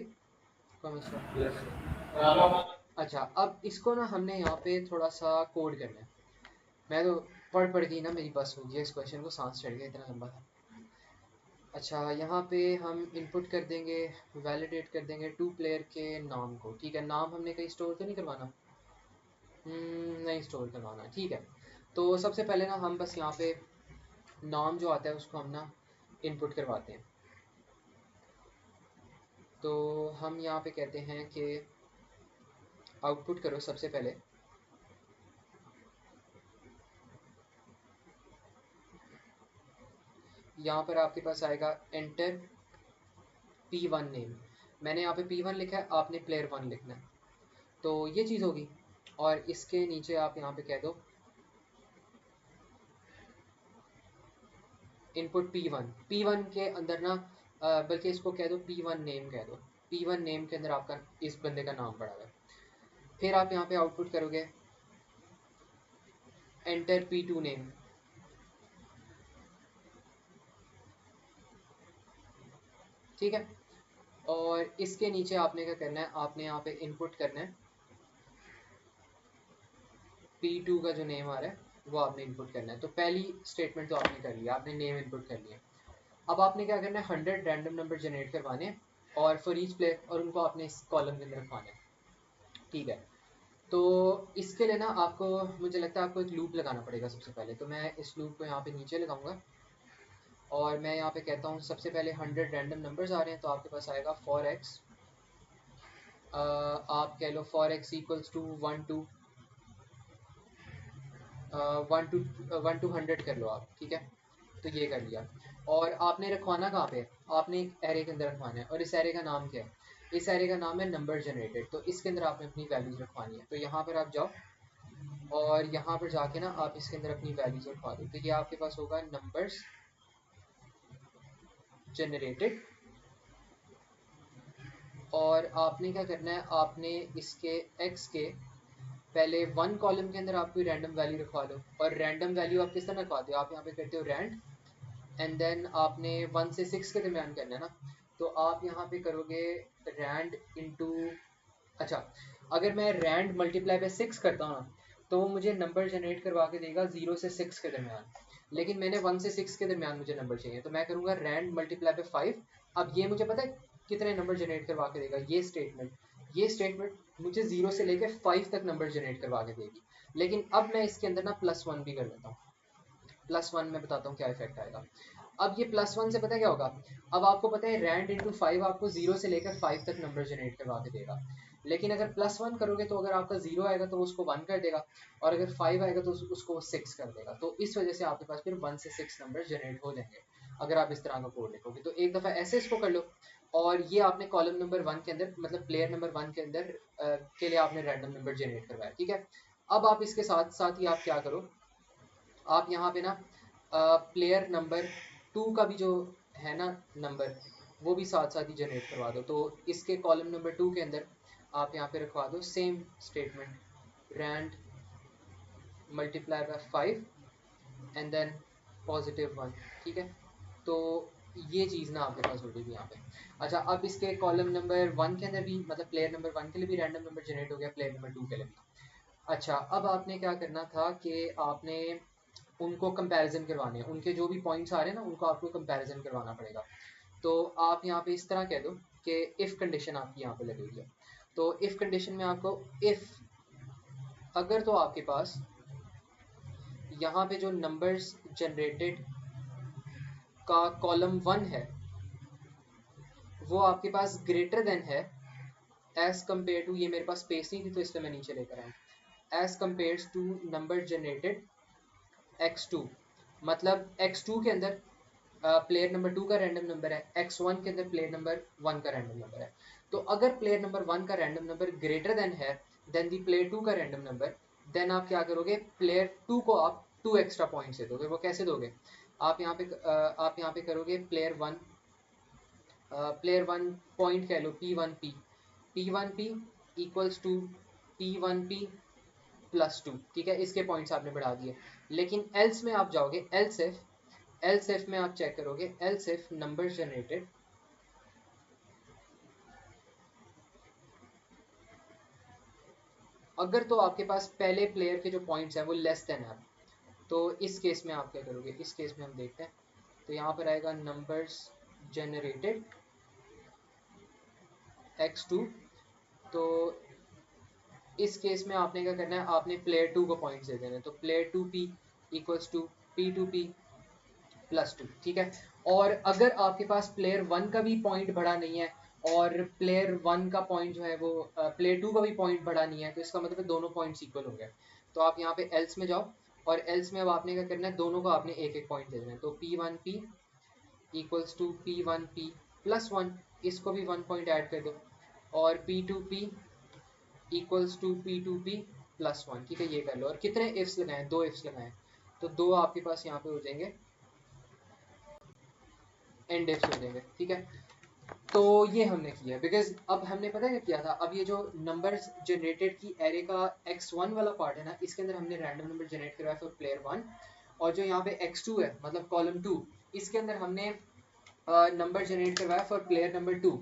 S1: कोई मसला? अच्छा, अब इसको ना हमने यहाँ पे थोड़ा सा कोड करना है। मैं तो पढ़ के ना मेरी बस हो गई इस क्वेश्चन को, सांस चढ़ गया, इतना लंबा था। अच्छा, यहाँ पे हम इनपुट कर देंगे, वैलिडेट कर देंगे 2 प्लेयर के नाम को, ठीक है। नाम हमने कहीं स्टोर तो नहीं करवाना? नहीं स्टोर करवाना, ठीक है। तो सबसे पहले ना हम बस यहाँ पे नाम जो आता है उसको हम ना इनपुट करवाते हैं। तो हम यहाँ पे कहते हैं कि आउटपुट करो सबसे पहले यहाँ पर आपके पास आएगा एंटर P1 नेम। मैंने यहाँ पे P1 लिखा है, आपने प्लेयर 1 लिखना है, तो ये चीज़ होगी। और इसके नीचे आप यहाँ पे कह दो इनपुट P1 के अंदर ना बल्कि इसको कह दो P1 नेम कह दो। P1 नेम के अंदर आपका इस बंदे का नाम पड़ा हुआ है। फिर आप यहाँ पे आउटपुट करोगे एंटर P2 नेम, ठीक है। और इसके नीचे आपने क्या करना है, आपने यहाँ पे इनपुट करना है P2 का जो नेम आ रहा है वो आपने इनपुट करना है। तो पहली स्टेटमेंट तो आपने कर लिया, आपने नेम इनपुट कर लिया। अब आपने क्या करना है, 100 रैंडम नंबर जनरेट करवाने हैं और फॉर ईच प्लेयर, और उनको आपने इस कॉलम के अंदर रखवाना है, ठीक है। तो इसके लिए ना आपको, मुझे लगता है आपको एक लूप लगाना पड़ेगा सबसे पहले। तो मैं इस लूप को यहाँ पे नीचे लगाऊंगा और मैं यहाँ पे कहता हूँ सबसे पहले 100 रैंडम नंबर्स आ रहे हैं, तो आपके पास आएगा फॉर एक्स, आप कह लो for x equals to 1 to 100 कर लो आप, ठीक है। तो ये कर लिया। और आपने रखवाना कहाँ पे है, आपने एक एरे के अंदर रखवाना है, और इस एरे का नाम क्या है, इस एरे का नाम है नंबर जनरेटेड। तो इसके अंदर आपने अपनी वैल्यूज रखवानी है। तो यहाँ पर आप जाओ और यहाँ पर जाके ना आप इसके अंदर अपनी वैल्यूज रखवा दो। तो ये आपके पास होगा नंबर्स जनरेटेड, और आपने क्या करना है, आपने इसके x के पहले 1 कॉलम के अंदर आप कोई रैंडम वैल्यू रखवा लो। और रैंडम वैल्यू आप किस तरह रखवाते हो, आप यहाँ पे करते हो रैंड, एंड देन आपने 1 से 6 के दरमियान करना है ना। तो आप यहाँ पे करोगे रैंड इंटू, अच्छा, अगर मैं रैंड मल्टीप्लाई बाय 6 करता हूँ ना, तो वो मुझे नंबर जनरेट करवा के देगा 0 से 6 के दरमियान। लेकिन मैंने 1 से 6 के दरमियान मुझे नंबर चाहिए, तो मैं करूँगा रैंड मल्टीप्लाई बाय 5। अब ये मुझे पता है कितने नंबर जनरेट करवा के देगा, ये स्टेटमेंट मुझे 0 से लेकर 5 तक नंबर जनरेट करवा के देगी। लेकिन अब मैं इसके अंदर ना +1 भी कर लेता हूँ। +1 में बताता हूँ क्या इफेक्ट आएगा। अब ये +1 से पता क्या होगा, अब आपको पता है रैंड इंटू 5 आपको 0 से लेकर 5 तक नंबर जनरेट करवा के देगा। लेकिन अगर +1 करोगे तो अगर आपका 0 आएगा तो उसको 1 कर देगा, और अगर 5 आएगा तो उसको 6 कर देगा। तो इस वजह से आपके पास फिर 1 से 6 नंबर जनरेट हो जाएंगे अगर आप इस तरह का कोड लिखोगे। तो एक दफ़ा ऐसे इसको कर लो, और ये आपने कॉलम नंबर 1 के अंदर, मतलब प्लेयर नंबर 1 के अंदर के लिए आपने रैंडम नंबर जनरेट करवाया, ठीक है। अब आप इसके साथ साथ ही आप क्या करो, आप यहाँ पे ना प्लेयर नंबर 2 का भी जो है ना नंबर, वो भी साथ साथ ही जनरेट करवा दो। तो इसके कॉलम नंबर 2 के अंदर आप यहाँ पे रखवा दो same statement, rand multiply by 5 and then +1, ठीक है। तो ये चीज़ ना आपके पास हो गई यहाँ पे। अच्छा, अब इसके कॉलम नंबर 1 के अंदर भी, मतलब प्लेयर नंबर 1 के लिए भी रैंडम नंबर जनरेट हो गया, प्लेयर नंबर 2 के लिए भी। अच्छा, अब आपने क्या करना था कि आपने उनको कंपैरिजन करवाने हैं, उनके जो भी पॉइंट्स आ रहे हैं ना उनको आपको कंपैरिजन करवाना पड़ेगा। तो आप यहाँ पे इस तरह कह दो कि इफ़ कंडीशन आपकी यहाँ पे लगेगी। तो इफ़ कंडीशन में आपको इफ़, अगर तो आपके पास यहाँ पे जो नंबर्स जनरेटेड का कॉलम 1 है वो आपके पास ग्रेटर देन है एज कम्पेयर टू, ये मेरे पास स्पेस नहीं थी तो इसलिए मैं नीचे लेकर आया, as compare to number generated x2, मतलब x2 के अंदर प्लेयर नंबर 2 का रैंडम नंबर है, x1 के अंदर प्लेयर नंबर 1 का रैंडम नंबर है। तो अगर प्लेयर नंबर 1 का रैंडम नंबर ग्रेटर देन है देन दी प्लेयर 2 का रैंडम नंबर, देन आप क्या करोगे, प्लेयर 2 को आप 2 एक्स्ट्रा पॉइंट्स दे दोगे। वो कैसे दोगे, आप यहाँ पे करोगे प्लेयर 1 पॉइंट कह लो P1P इक्वल्स टू P1P +2, ठीक है। इसके पॉइंट्स आपने बढ़ा दिए। लेकिन एल्स में आप जाओगे, एल्स इफ में आप चेक करोगे, एल्स इफ नंबर जनरेटेड अगर तो आपके पास पहले प्लेयर के जो पॉइंट्स हैं वो लेस देन है, तो इस केस में आप क्या करोगे, इस केस में हम देखते हैं। तो यहाँ पर आएगा नंबर्स जनरेटेड x2। तो इस केस में आपने क्या करना है, आपने प्लेयर 2 को पॉइंट्स दे देने हैं। तो player 2P equals to P2P +2, ठीक है। और अगर आपके पास प्लेयर 1 का भी पॉइंट बढ़ा नहीं है और प्लेयर 1 का पॉइंट जो है वो प्लेयर 2 का भी पॉइंट बढ़ा नहीं है, तो इसका मतलब है दोनों पॉइंट्स इक्वल हो गए। तो आप यहाँ पे एल्स में जाओ, और एल्स में अब आपने क्या करना है, दोनों को आपने एक एक पॉइंट दे देना है। तो P1P इक्वल्स टू P1P +1, इसको भी 1 पॉइंट ऐड कर दो, और P2P इक्वल्स टू P2P +1, ठीक है। ये कर लो, और कितने इफ्स लगाएं, 2 इफ्स लगाएं। तो 2 आपके पास यहाँ पे हो जाएंगे एंड इफ्स हो जाएंगे, ठीक है। तो ये हमने किया, बिकॉज अब हमने पता क्या किया था, अब ये जो नंबर्स जनरेटेड की एरे का x1 वाला पार्ट है ना, इसके अंदर हमने रैंडम नंबर जनरेट करवाया फॉर प्लेयर 1, और जो यहाँ पे x2 है मतलब कॉलम 2, इसके अंदर हमने नंबर जनरेट करवाया फॉर प्लेयर नंबर 2।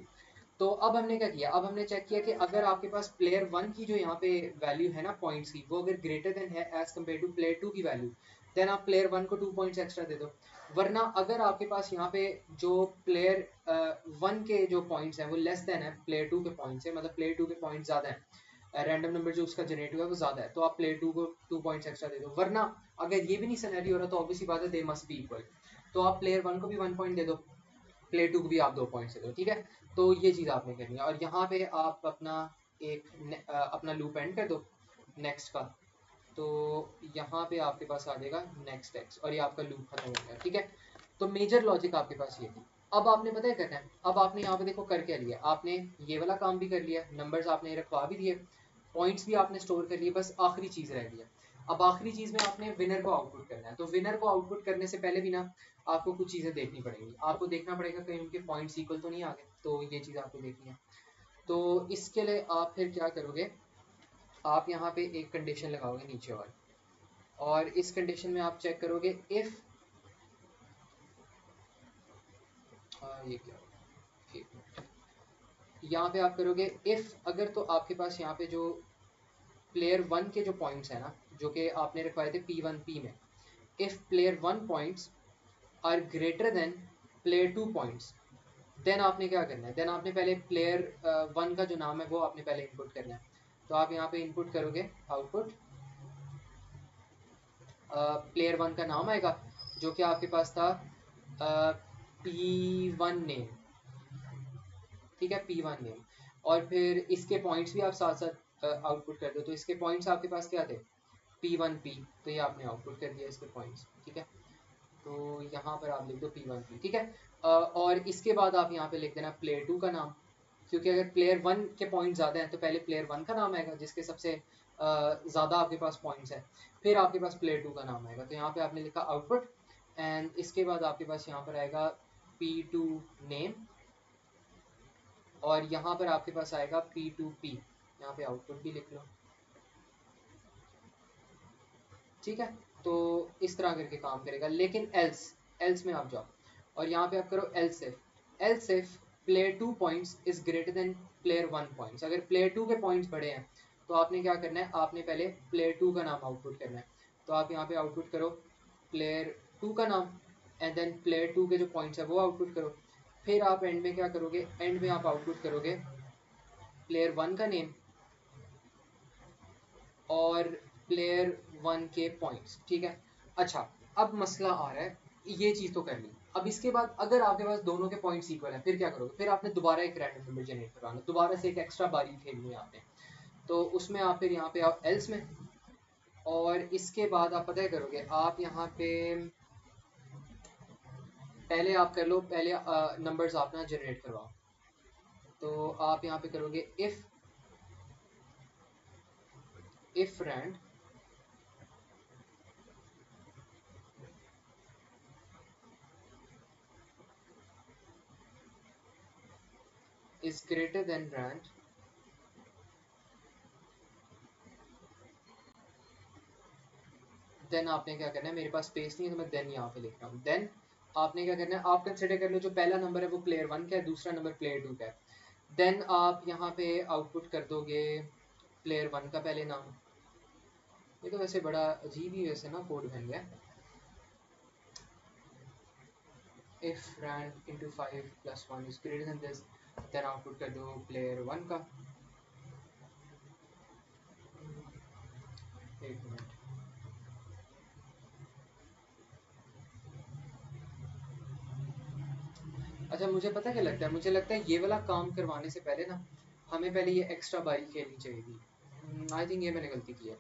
S1: तो अब हमने क्या किया, अब हमने चेक किया कि अगर आपके पास प्लेयर 1 की जो यहाँ पे वैल्यू है ना पॉइंट्स की, वो अगर ग्रेटर देन है एज कम्पेयर टू प्लेयर 2 की वैल्यू, देन आप प्लेयर 1 को 2 पॉइंट्स एक्स्ट्रा दे दो। वरना अगर आपके पास यहाँ पे जो प्लेयर 1 के जो पॉइंट्स हैं वो लेस देन है प्लेयर 2 के पॉइंट से, मतलब प्लेयर 2 के पॉइंट ज़्यादा है, रैंडम नंबर जो उसका जनरेट हुआ है वो ज़्यादा है, तो आप प्लेयर 2 को 2 पॉइंट्स एक्स्ट्रा दे दो। वरना अगर ये भी नहीं सिनेरियो हो रहा तो ऑब्वियसली बात है दे मस्ट बी इक्वल, तो आप प्लेयर 1 को भी 1 पॉइंट दे दो, प्लेयर 2 को भी आप 2 पॉइंट्स दे दो, ठीक है। तो ये चीज़ आपने करनी है और यहाँ पे आप अपना अपना लूप एंड कर दो नेक्स्ट का, तो यहाँ पे आपके पास आ जाएगा नेक्स्ट एक्स और ये आपका लूप खत्म हो गया, ठीक है। तो मेजर लॉजिक आपके पास ये थी। अब आपने पता है करना है, अब आपने यहाँ पे देखो कर क्या लिया, आपने ये वाला काम भी कर लिया, नंबर्स आपने रखवा भी दिए, पॉइंट्स भी आपने स्टोर कर लिए, बस आखिरी चीज़ रह गई है। अब आखिरी चीज़ में आपने विनर को आउटपुट करना है, तो विनर को आउटपुट करने से पहले भी ना आपको कुछ चीज़ें देखनी पड़ेंगी, आपको देखना पड़ेगा कहीं उनके पॉइंट्स इक्वल तो नहीं आ गए, तो ये चीज़ आपको देखनी है। तो इसके लिए आप फिर क्या करोगे, आप यहाँ पे एक कंडीशन लगाओगे नीचे वाली, और इस कंडीशन में आप चेक करोगे इफ़ ये क्या होगा, यहाँ पे आप करोगे इफ़, अगर तो आपके पास यहाँ पे जो प्लेयर 1 के जो पॉइंट्स हैं ना, जो कि आपने रखवाए थे P1 P में, if player 1 points are greater than player 2 points, then आपने क्या करना है, देन आपने पहले प्लेयर 1 का जो नाम है वो आपने पहले इनपुट करना है। तो आप यहाँ पे इनपुट करोगे आउटपुट प्लेयर 1 का नाम आएगा जो कि आपके पास था P1 नेम, ठीक है, P1 नेम, और फिर इसके पॉइंट्स भी आप साथ साथ आउटपुट कर दो। तो इसके पॉइंट्स आपके पास क्या थे P1P, तो ये आपने आउटपुट कर दिया इसके पॉइंट्स, ठीक है। तो यहाँ पर आप लिख दो P1P, ठीक है। और इसके बाद आप यहाँ पे लिख देना प्लेयर 2 का नाम, क्योंकि अगर प्लेयर 1 के पॉइंट ज़्यादा हैं तो पहले प्लेयर 1 का नाम आएगा जिसके सबसे ज़्यादा आपके पास पॉइंट्स हैं, फिर आपके पास प्लेयर 2 का नाम आएगा। तो यहाँ पे आपने लिखा आउटपुट, एंड इसके बाद आपके पास यहाँ पर आएगा P2 नेम, और यहाँ पर आपके पास आएगा P2P, यहाँ पे आउटपुट भी लिख लो, ठीक है। तो इस तरह करके काम करेगा। लेकिन एल्स में आप जाओ और यहाँ पे आप करो else if player 2 points is greater than player 1 points. अगर प्लेयर 2 के पॉइंट्स बड़े हैं तो आपने क्या करना है, आपने पहले प्लेयर 2 का नाम आउटपुट करना है। तो आप यहाँ पे आउटपुट करो प्लेयर 2 का नाम, एंड देन प्लेयर 2 के जो पॉइंट्स है वो आउटपुट करो। फिर आप एंड में क्या करोगे, एंड में आप आउटपुट करोगे प्लेयर 1 का नेम और प्लेयर 1 के पॉइंट्स, ठीक है। अच्छा, अब मसला आ रहा है, ये चीज़ तो कर ली, अब इसके बाद अगर आपके पास दोनों के पॉइंट्स इक्वल हैं फिर क्या करोगे, फिर आपने दोबारा एक रैंडम नंबर जनरेट करवाना, दोबारा से एक एक्स्ट्रा बारी खेलनी है आपने। तो उसमें आप फिर यहाँ पे आओ एल्स में, और इसके बाद आप पता है करोगे, आप यहाँ पे पहले आप कर लो, पहले नंबर्स आप ना जनरेट करवाओ। तो आप यहाँ पे करोगे if rand is greater than rand, then आपने क्या करना है, मेरे पास स्पेस नहीं है तो मैं देन यहाँ पे लिख रहा हूँ, देन आपने क्या करना है, आप कंसिडर कर लो जो पहला नंबर है वो प्लेयर 1 का है, दूसरा नंबर प्लेयर 2 का है। देन आप यहाँ पे आउटपुट कर दोगे प्लेयर 1 का पहले नाम। ये तो वैसे बड़ा अजीब ही वैसे ना कोड बन गया, if rand into 5 + 1 is greater than this, then output कर दो प्लेयर 1 का। एक मिनट, अच्छा मुझे पता क्या लगता है, मुझे लगता है ये वाला काम करवाने से पहले ना हमें पहले ये एक्स्ट्रा बारी खेलनी चाहिए थी। आई थिंक ये मैंने गलती की है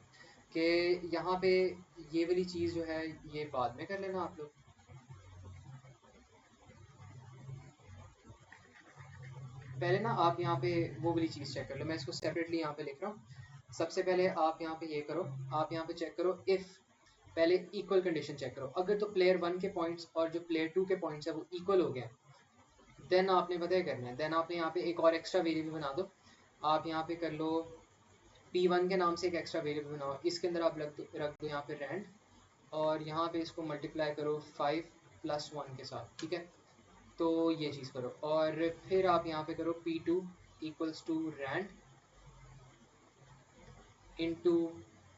S1: कि यहाँ पे ये वाली चीज़ जो है ये बाद में कर लेना आप लोग। पहले ना आप यहाँ पे वो वाली चीज़ चेक कर लो, मैं इसको सेपरेटली यहाँ पे लिख रहा हूँ। सबसे पहले आप यहाँ पे ये करो, आप यहाँ पे चेक करो इफ़, पहले इक्वल कंडीशन चेक करो, अगर तो प्लेयर 1 के पॉइंट्स और जो प्लेयर 2 के पॉइंट्स है वो इक्वल हो गए, देन आपने पता है करना है, देन आपने यहाँ पे एक और एक्स्ट्रा वेरिएबल बना दो। आप यहाँ पे कर लो P1 के नाम से एक एक्स्ट्रा वेरिएबल बनाओ, इसके अंदर आप रख दो यहाँ पे रैंड, और यहाँ पे इसको मल्टीप्लाई करो 5 + 1 के साथ, ठीक है। तो ये चीज़ करो, और फिर आप यहाँ पे करो P2 = रैंड इंटू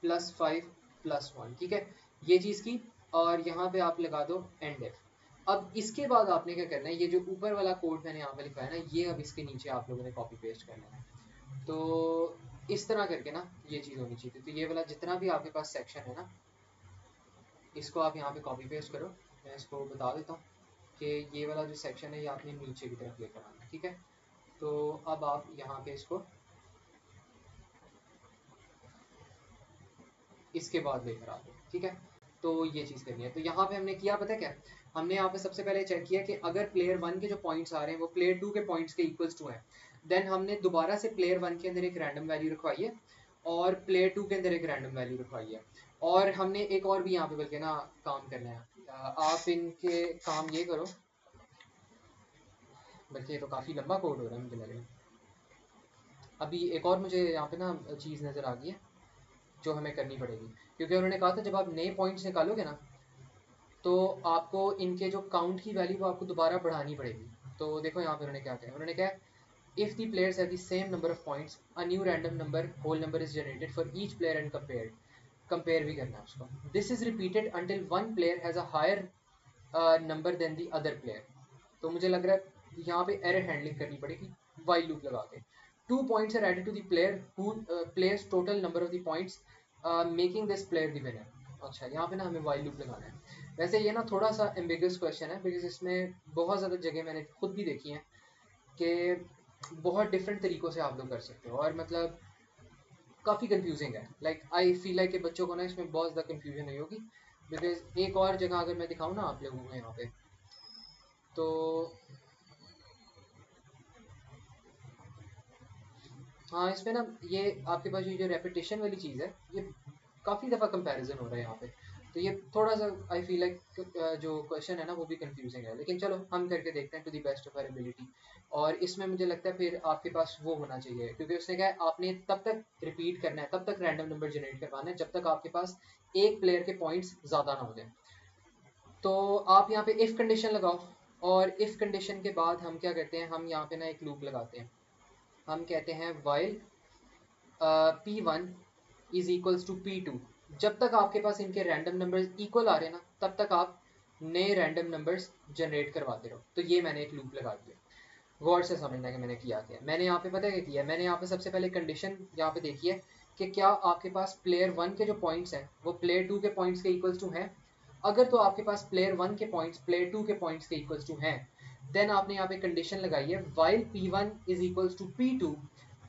S1: +5 + 1, ठीक है। ये चीज़ की, और यहाँ पे आप लगा दो एंड इफ। अब इसके बाद आपने क्या करना है, ये जो ऊपर वाला कोड मैंने यहाँ पे लिखा है ना, ये अब इसके नीचे आप लोगों ने कॉपी पेस्ट करना है। तो इस तरह करके ना ये चीज़ होनी चाहिए। तो ये वाला जितना भी आपके पास सेक्शन है ना, इसको आप यहाँ पे कॉपी पेस्ट करो। मैं इसको बता देता हूँ कि ये वाला जो सेक्शन है ये आपने नीचे की तरफ लेकर आना है, ठीक है। तो अब आप यहाँ पे इसको इसके बाद लेकर आ दो, ठीक है। तो ये चीज़ करनी है। तो यहाँ पे हमने किया पता है क्या, हमने यहाँ पे सबसे पहले चेक किया कि अगर प्लेयर 1 के जो पॉइंट्स आ रहे हैं वो प्लेयर 2 के पॉइंट्स के इक्वल्स टू हैं, देन हमने दोबारा से प्लेयर 1 के अंदर एक रैंडम वैल्यू रखवाई है और प्लेयर 2 के अंदर एक रैंडम वैल्यू रखवाई है। और हमने एक और भी यहाँ पे बल्कि ना काम करना है। आप इनके काम ये करो, बल्कि ये तो काफ़ी लंबा कोड हो रहा है मुझे लग रहा है। अभी एक और मुझे यहाँ पे ना चीज़ नज़र आ गई है जो हमें करनी पड़ेगी, क्योंकि उन्होंने कहा था जब आप नए पॉइंट्स निकालोगे ना तो आपको इनके जो काउंट की वैल्यू वो आपको दोबारा बढ़ानी पड़ेगी। तो देखो यहाँ पे उन्होंने क्या कहा, उन्होंने कहा if the players have the same number of points a new random number whole number is generated for each player and compare भी करना है उसको। This is repeated until one player has a higher number than the other player. तो मुझे लग रहा है यहाँ पे एरर हैंडलिंग करनी पड़ेगी वाइल लूप लगा के। 2 points are added to the player who plays total number of the points making this player the winner। अच्छा, यहाँ पे ना हमें वाइल लूप लगाना है। वैसे ये ना थोड़ा सा एम्बिगस क्वेश्चन है, बिकॉज इसमें बहुत ज़्यादा जगह मैंने खुद भी देखी हैं कि बहुत डिफरेंट तरीक़ों से आप लोग कर सकते हो, और मतलब काफ़ी कंफ्यूजिंग है। लाइक आई फील लाइक कि बच्चों को ना इसमें बहुत ज़्यादा कंफ्यूजन नहीं होगी, बिकॉज एक और जगह अगर मैं दिखाऊँ ना आप लोगों को यहाँ पे, तो हाँ इसमें ना ये आपके पास ये जो रेपिटेशन वाली चीज़ है ये काफ़ी दफ़ा कंपैरिजन हो रहा है यहाँ पे। तो ये थोड़ा सा आई फील लाइक जो क्वेश्चन है ना वो भी कंफ्यूजिंग है, लेकिन चलो हम करके देखते हैं to the best of our ability. और इसमें मुझे लगता है फिर आपके पास वो होना चाहिए, क्योंकि उसने कहा है आपने तब तक रिपीट करना है, तब तक रैंडम नंबर जनरेट करवाना है जब तक आपके पास एक प्लेयर के पॉइंट्स ज़्यादा ना हो जाए। तो आप यहाँ पे इफ़ कंडीशन लगाओ, और इफ़ कंडीशन के बाद हम क्या करते हैं, हम यहाँ पे ना एक लूप लगाते हैं। हम कहते हैं while P1 is equals to P2। जब तक आपके पास इनके रैंडम नंबर्स इक्वल आ रहे हैं ना तब तक आप नए रैंडम नंबर्स जनरेट करवाते रहो। तो ये मैंने एक लूप लगा दिया। गौर से समझना कि मैंने किया क्या। मैंने यहाँ पे पता है क्या किया है, मैंने यहाँ पे सबसे पहले कंडीशन यहाँ पे देखी है कि क्या आपके पास प्लेयर 1 के जो पॉइंट्स हैं वो प्लेयर 2 के पॉइंट्स के इक्वल्स टू हैं। अगर तो आपके पास प्लेयर 1 के पॉइंट्स प्लेयर 2 के पॉइंट्स के इक्वल्स टू हैं, देन आपने यहाँ पे कंडीशन लगाई है while P1 is equals to P2,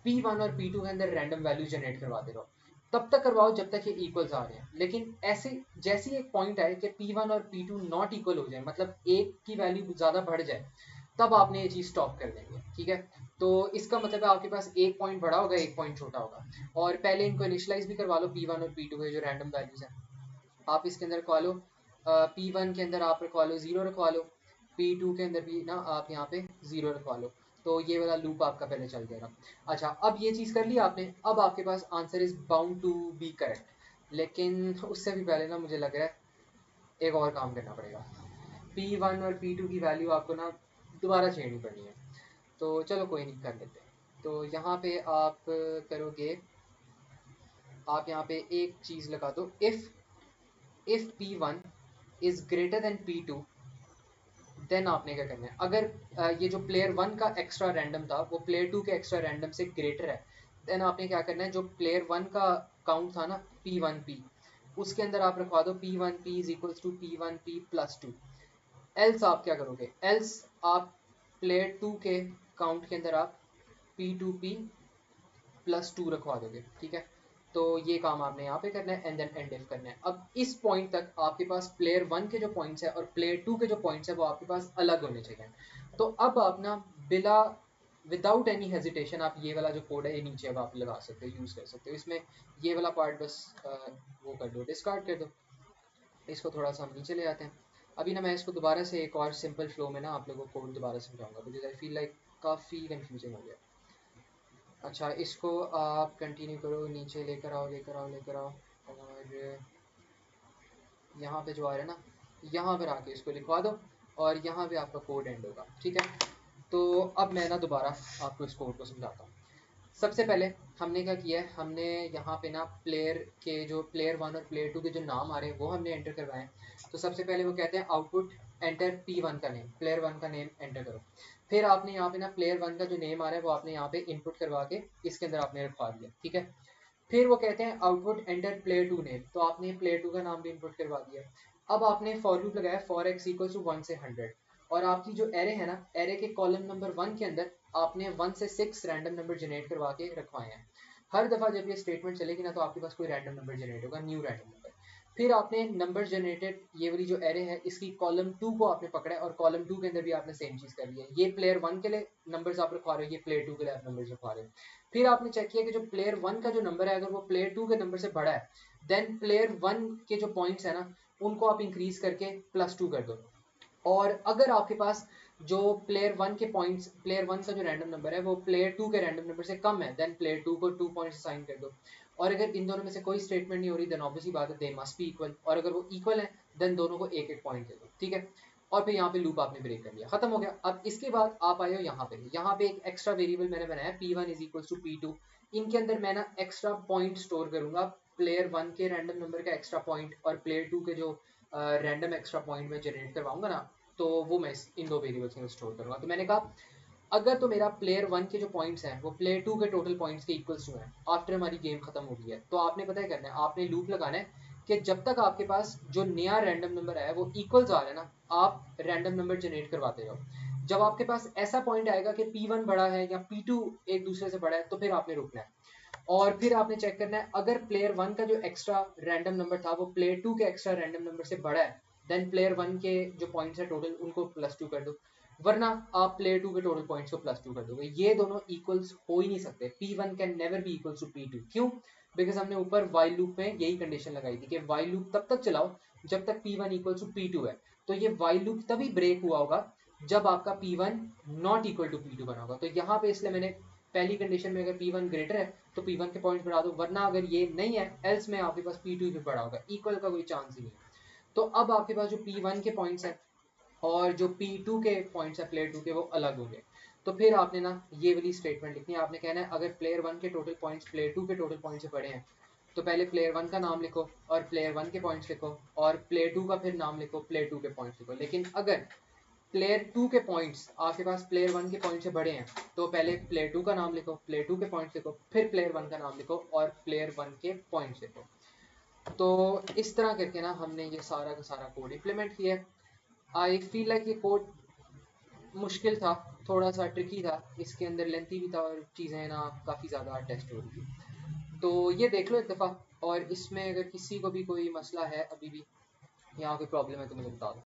S1: P1 और P2 के अंदर रैंडम वैल्यू जनरेट करवाते रहो। तब तक करवाओ जब तक ये इक्वल्स आ रहे हैं, लेकिन ऐसे जैसे एक पॉइंट आए कि P1 और P2 नॉट इक्वल हो जाए, मतलब एक की वैल्यू ज़्यादा बढ़ जाए, तब आपने ये चीज़ स्टॉप कर देंगे, ठीक है। तो इसका मतलब है आपके पास एक पॉइंट बड़ा होगा एक पॉइंट छोटा होगा, और पहले इनको इनिशलाइज भी करवा लो P1 और P2 के जो रैंडम वैल्यूज हैं। आप इसके अंदर रखवा लो P1 के अंदर आप रखवा लो 0 रखवा लो, P2 के अंदर भी ना आप यहाँ पे 0 रखवा लो। तो ये वाला लूप आपका पहले चल जाएगा। अच्छा, अब ये चीज़ कर ली आपने, अब आपके पास answer is bound to be correct. लेकिन उससे भी पहले ना मुझे लग रहा है एक और काम करना पड़ेगा। P1 और P2 की वैल्यू आपको ना दोबारा छेड़नी पड़नी है। तो चलो कोई नहीं, कर लेते हैं। तो यहाँ पे आप करोगे, आप यहाँ पे एक चीज़ लगा दो, if P1 is greater than P2, then आपने क्या करना है, अगर ये जो प्लेयर 1 का एक्स्ट्रा रैंडम था वो प्लेयर 2 के एक्स्ट्रा रैंडम से ग्रेटर है, देन आपने क्या करना है, जो प्लेयर 1 का काउंट था ना P1P, उसके अंदर आप रखवा दो P1P is equals to P1P plus 2। Else आप क्या करोगे, एल्स आप प्लेयर 2 के काउंट के अंदर आप P2P प्लस 2 रखवा दोगे, ठीक है। तो ये काम आपने यहाँ पे करना है, एंड देन एंड इफ करना है। अब इस पॉइंट तक आपके पास प्लेयर 1 के जो पॉइंट्स है और प्लेयर 2 के जो पॉइंट्स है वो आपके पास अलग होने चाहिए। तो अब आप ना बिला विदाउट एनी हेजिटेशन आप ये वाला जो कोड है ये नीचे अब आप लगा सकते हो, यूज़ कर सकते हो। इसमें ये वाला पार्ट बस वो कर दो, डिस्कार्ड कर दो। इसको थोड़ा सा हम नीचे ले आते हैं। अभी ना मैं इसको दोबारा से एक और सिंपल फ्लो में ना आप लोगों को कोड दोबारा समझाऊंगा, बिकॉज आई फील लाइक काफ़ी कन्फ्यूजिंग हो गया। अच्छा, इसको आप कंटिन्यू करो, नीचे लेकर आओ लेकर आओ लेकर आओ, और यहाँ पे जो आ रहा है ना यहाँ पर आके इसको लिखवा दो, और यहाँ पे आपका कोड एंड होगा, ठीक है। तो अब मैं ना दोबारा आपको इस कोड को समझाता हूँ। सबसे पहले हमने क्या किया है, हमने यहाँ पे ना प्लेयर के जो प्लेयर 1 और प्लेयर 2 के जो नाम आ रहे हैं वो हमने एंटर करवाए हैं। तो सबसे पहले वो कहते हैं आउटपुट एंटर P1 का नेम, प्लेयर 1 का नेम एंटर करो। फिर आपने यहाँ पे ना प्लेयर 1 का जो नेम आ रहा है वो आपने यहाँ पे इनपुट करवा के इसके अंदर आपने रखवा दिया, ठीक है। फिर वो कहते हैं आउटपुट एंटर प्लेयर 2 नेम, तो आपने प्लेयर 2 का नाम भी इनपुट करवा दिया। अब आपने फॉर लूप लगाया फॉर एक्स इक्वल टू 1 से 100, और आपकी जो एरे है ना, एरे के कॉलम नंबर 1 के अंदर आपने 1 से 6 रैंडम नंबर जनरेट करवा के रखवाए हैं। हर दफ़ा जब ये स्टेटमेंट चलेगी ना तो आपके पास कोई रैंडम नंबर जनरेट होगा, न्यू रैंडम नंबर। फिर आपने नंबर जनरेटेड, ये वाली जो एरे है इसकी कॉलम 2 को आपने पकड़ा है और कॉलम 2 के अंदर भी आपने सेम चीज़ कर ली है। ये प्लेयर 1 के लिए नंबर्स आप रखवा रहे हो, ये प्लेयर 2 के लिए आप नंबर्स रखवा रहे हो। फिर आपने चेक किया कि जो प्लेयर 1 का जो नंबर है अगर वो प्लेयर 2 के नंबर से बड़ा है, देन प्लेयर 1 के जो पॉइंट्स है ना उनको आप इंक्रीज करके +2 कर दो। और अगर आपके पास जो प्लेयर 1 के पॉइंट्स, प्लेयर 1 का जो रैंडम नंबर है वो प्लेयर 2 के रैंडम नंबर से कम है, देन प्लेयर 2 को 2 पॉइंट्स असाइन कर दो। और अगर इन दोनों में से कोई स्टेटमेंट नहीं हो रही, देन ऑब्वियसली बात है दे मस्ट बी इक्वल, और अगर वो इक्वल है देन दोनों को एक एक पॉइंट दे दो, ठीक है। और फिर यहाँ पे लूप आपने ब्रेक कर लिया, खत्म हो गया। अब इसके बाद आप आए हो यहाँ पे एक एक्स्ट्रा वेरिएबल मैंने बनाया P1 is equal to P2। इनके अंदर मैं ना एक्स्ट्रा पॉइंट स्टोर करूंगा, प्लेयर 1 के रैंडम नंबर का एक्स्ट्रा पॉइंट और प्लेयर 2 के जो रैंडम एक्स्ट्रा पॉइंट में जनरेट करवाऊंगा ना, तो वो मैं इन दो वेरिएबल्स में स्टोर करूंगा। तो मैंने कहा अगर तो मेरा प्लेयर 1 के जो पॉइंट्स हैं वो प्लेयर 2 के टोटल पॉइंट्स के इक्वल्स टू हैं आफ्टर हमारी गेम खत्म हो गई है, तो आपने पता है करना है, आपने लूप लगाना है कि जब तक आपके पास जो नया रैंडम नंबर है वो इक्वल्स आ रहा है ना, आप रैंडम नंबर जनरेट करवाते रहो। जब आपके पास ऐसा पॉइंट आएगा कि P1 बड़ा है या P2 एक दूसरे से बड़ा है, तो फिर आपने रुकना है। और फिर आपने चेक करना है अगर प्लेयर 1 का जो एक्स्ट्रा रैंडम नंबर था वो प्लेयर 2 के एक्स्ट्रा रैंडम नंबर से बड़ा है, देन प्लेयर 1 के जो पॉइंट्स है टोटल उनको +2 कर दो, वरना आप प्लेयर 2 के टोटल पॉइंट्स को +2 कर दोगे। ये दोनों इक्वल्स हो ही नहीं सकते, P1 can never be equals to P2। क्यों? बिकॉज हमने ऊपर वाइल लूप में यही कंडीशन लगाई थी कि वाइल लूप तब तक चलाओ जब तक P1 इक्वल्स टू P2 है। तो ये वाइल लूप तभी ब्रेक हुआ होगा जब आपका P1 not equal to P2 बना होगा। तो यहाँ पे इसलिए मैंने पहली कंडीशन में अगर P1 ग्रेटर है तो P1 के पॉइंट्स बढ़ा दो, वरना अगर ये नहीं है एल्स में आपके पास P2 भी बढ़ा होगा, इक्वल का कोई चांस ही नहीं है। तो अब आपके पास जो P1 के पॉइंट्स हैं और जो P2 के पॉइंट्स है प्लेयर 2 के वो अलग हो गए। तो फिर आपने ना ये वाली स्टेटमेंट लिखनी है, आपने कहना है अगर प्लेयर 1 के टोटल पॉइंट्स प्लेयर 2 के टोटल पॉइंट से बड़े हैं तो पहले प्लेयर 1 का नाम लिखो और प्लेयर 1 के पॉइंट्स लिखो, और प्लेयर 2 का फिर नाम लिखो, प्लेयर 2 के पॉइंट्स लिखो। लेकिन अगर प्लेयर 2 के पॉइंट्स आपके पास प्लेयर 1 के पॉइंट से बड़े हैं तो पहले प्लेयर 2 का नाम लिखो, प्लेयर 2 के पॉइंट्स लिखो, फिर प्लेयर 1 का नाम लिखो और प्लेयर 1 के पॉइंट्स लिखो। तो इस तरह करके ना हमने ये सारा का सारा कोड इम्प्लीमेंट किया है। आई फील लाइक ये कोड मुश्किल था, थोड़ा सा ट्रिकी था, इसके अंदर लेंथी भी था और चीज़ें ना काफ़ी ज़्यादा टेस्ट हो रही थी। तो ये देख लो एक दफ़ा, और इसमें अगर किसी को भी कोई मसला है अभी भी या कोई प्रॉब्लम है तो मुझे बता दो।